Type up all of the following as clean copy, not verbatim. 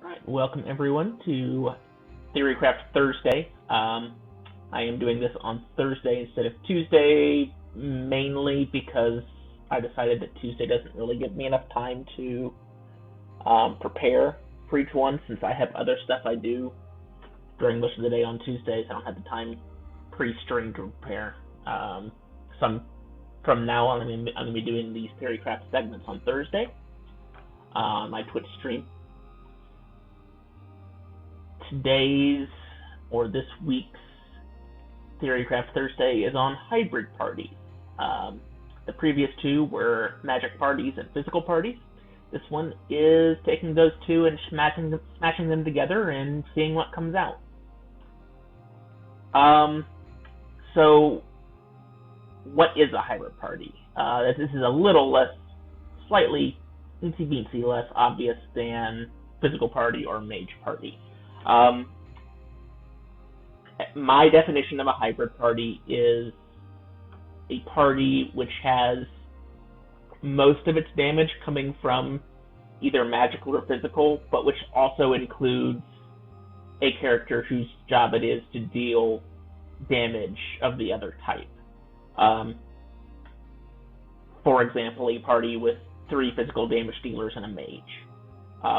Alright, welcome everyone to Theorycraft Thursday. I am doing this on Thursday instead of Tuesday, mainly because I decided that Tuesday doesn't really give me enough time to prepare for each one, since I have other stuff I do during most of the day on Tuesdays. I don't have the time pre-stream to prepare. From now on, I'm going to be doing these Theorycraft segments on Thursday on my Twitch stream. Today's, or this week's, Theorycraft Thursday is on hybrid parties. The previous two were magic parties and physical parties. This one is taking those two and smashing them together and seeing what comes out. So, what is a hybrid party? This is a little less, slightly teensy-beensy less obvious than physical party or mage party. My definition of a hybrid party is a party which has most of its damage coming from either magical or physical, but which also includes a character whose job it is to deal damage of the other type. For example, a party with 3 physical damage dealers and a mage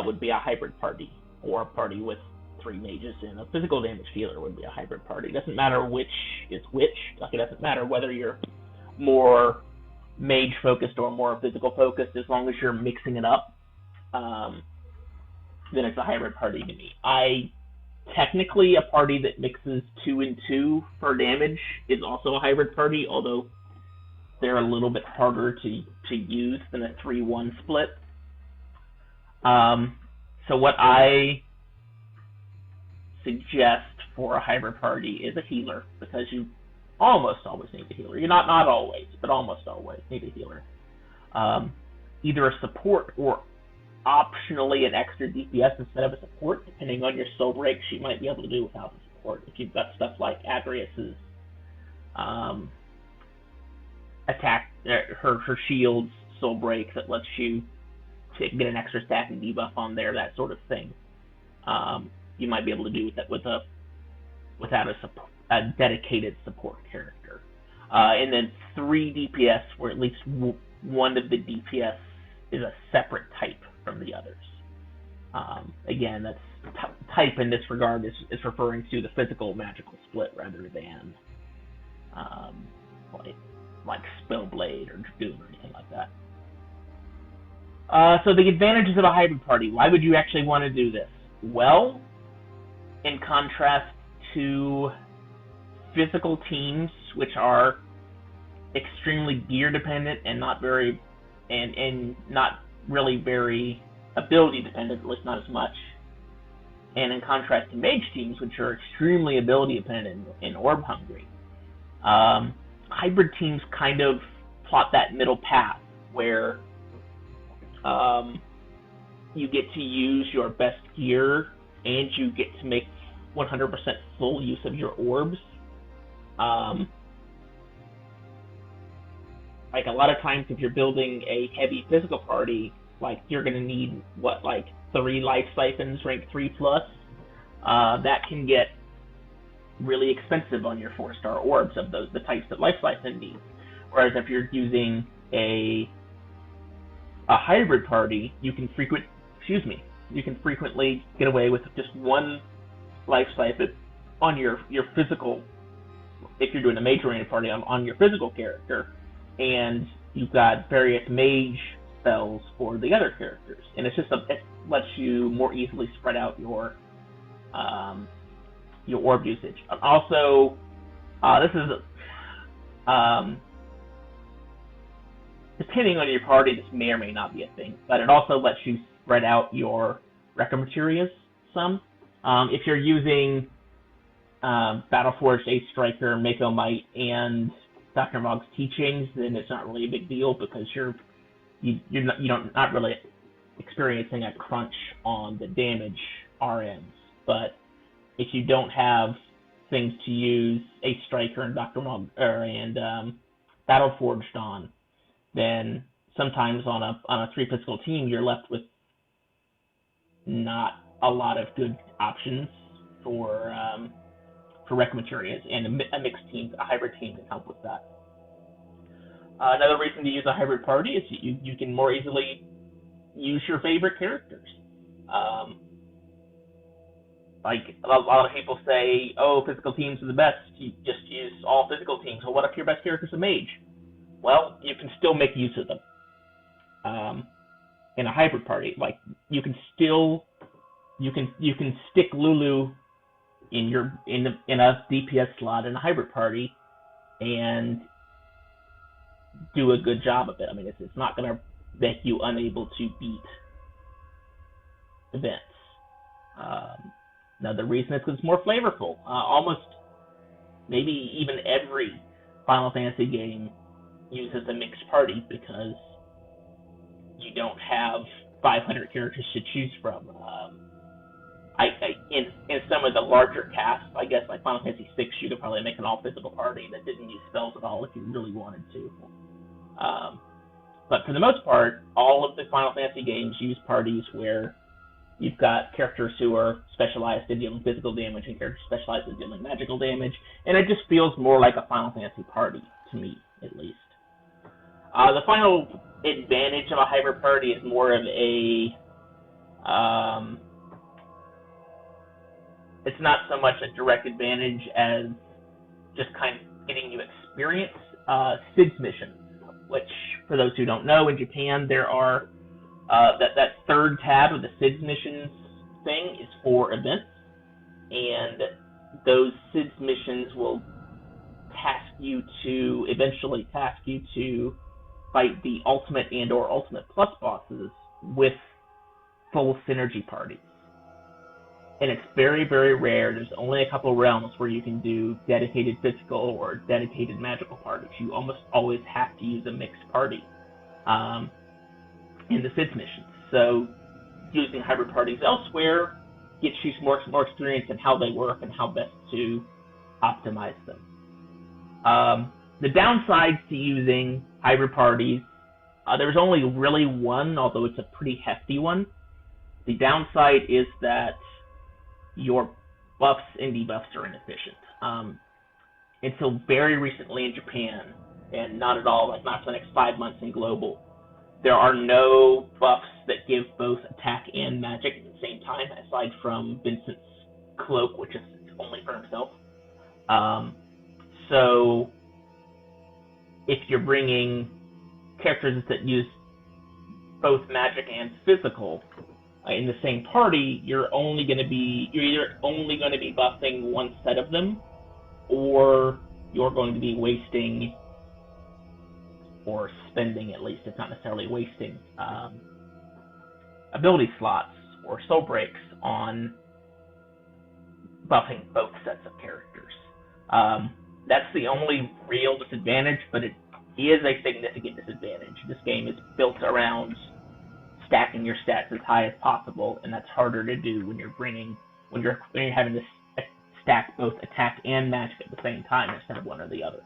would be a hybrid party, or a party with 3 mages and a physical damage dealer would be a hybrid party. It doesn't matter which is which. Like, it doesn't matter whether you're more mage focused or more physical focused. As long as you're mixing it up, then it's a hybrid party to me. Technically, a party that mixes 2 and 2 for damage is also a hybrid party, although they're a little bit harder to use than a 3-1 split. So what I suggest for a hybrid party is a healer, because you almost always need a healer. You're not always, but almost always need a healer. Either a support or optionally an extra DPS instead of a support, depending on your soul breaks you might be able to do without the support. If you've got stuff like Adrius's attack, her shield's soul break that lets you get an extra stacking debuff on there, that sort of thing. You might be able to do that without a dedicated support character. And then 3 DPS, where at least one of the DPS is a separate type from the others. Again, that's type in this regard is referring to the physical magical split rather than like Spellblade or Dragoon or anything like that. So the advantages of a hybrid party. Why would you actually want to do this? Well, in contrast to physical teams, which are extremely gear dependent and not very not really very ability dependent, at least not as much. And in contrast to mage teams, which are extremely ability dependent and orb hungry, hybrid teams kind of plot that middle path where you get to use your best gear and you get to make 100% full use of your orbs. Like, a lot of times if you're building a heavy physical party, like, you're going to need, 3 life siphons, rank 3+. That can get really expensive on your 4-star orbs of the types that life siphon needs. Whereas if you're using a hybrid party, you can frequently get away with just 1 life siphon on your physical, if you're doing a mage oriented party, on your physical character, and you've got various mage spells for the other characters, and it lets you more easily spread out your orb usage. Also, this is depending on your party, this may or may not be a thing, but it also lets you spread out your Recca Materias some. If you're using Battleforged, Ace Striker, Mako Might, and Dr. Mog's Teachings, then it's not really a big deal, because you're not really experiencing a crunch on the damage RMs. But if you don't have things to use Ace Striker and Dr. Mog and Battleforged on, then sometimes on a 3 physical team you're left with not a lot of good options for rec materials, and a mixed team, a hybrid team can help with that. Another reason to use a hybrid party is you can more easily use your favorite characters. Like a lot of people say, oh, physical teams are the best. You just use all physical teams. Well, what if your best character's a mage? Well, you can still make use of them. In a hybrid party, like you can stick Lulu in a DPS slot in a hybrid party and do a good job of it. I mean, it's not going to make you unable to beat events. Another reason is because it's more flavorful. Almost, maybe even every Final Fantasy game uses a mixed party because you don't have 500 characters to choose from. In some of the larger casts, I guess, like Final Fantasy VI, you could probably make an all-physical party that didn't use spells at all if you really wanted to. But for the most part, all of the Final Fantasy games use parties where you've got characters who are specialized in dealing physical damage and characters specialized in dealing magical damage, and it just feels more like a Final Fantasy party, to me, at least. The final advantage of a hybrid party is more of a... it's not so much a direct advantage as just kind of getting you experience. SIDS missions, which, for those who don't know, in Japan there are that third tab of the SIDS missions thing is for events, and those SIDS missions will eventually task you to fight the Ultimate and or Ultimate Plus bosses with full synergy parties. And it's very, very rare. There's only a couple realms where you can do dedicated physical or dedicated magical parties. You almost always have to use a mixed party in the SIDS missions. So using hybrid parties elsewhere gets you more experience in how they work and how best to optimize them. The downsides to using hybrid parties, there's only really one, although it's a pretty hefty one. The downside is that your buffs and debuffs are inefficient. Until very recently in Japan, and not at all, like not for the next 5 months in global, there are no buffs that give both attack and magic at the same time, aside from Vincent's cloak, which is only for himself. So if you're bringing characters that use both magic and physical in the same party, you're either only going to be buffing one set of them, or you're going to be wasting, or spending at least, if not necessarily wasting, ability slots or soul breaks on buffing both sets of characters. That's the only real disadvantage, but it is a significant disadvantage. This game is built around stacking your stats as high as possible, and that's harder to do when you're having to stack both attack and magic at the same time instead of one or the other.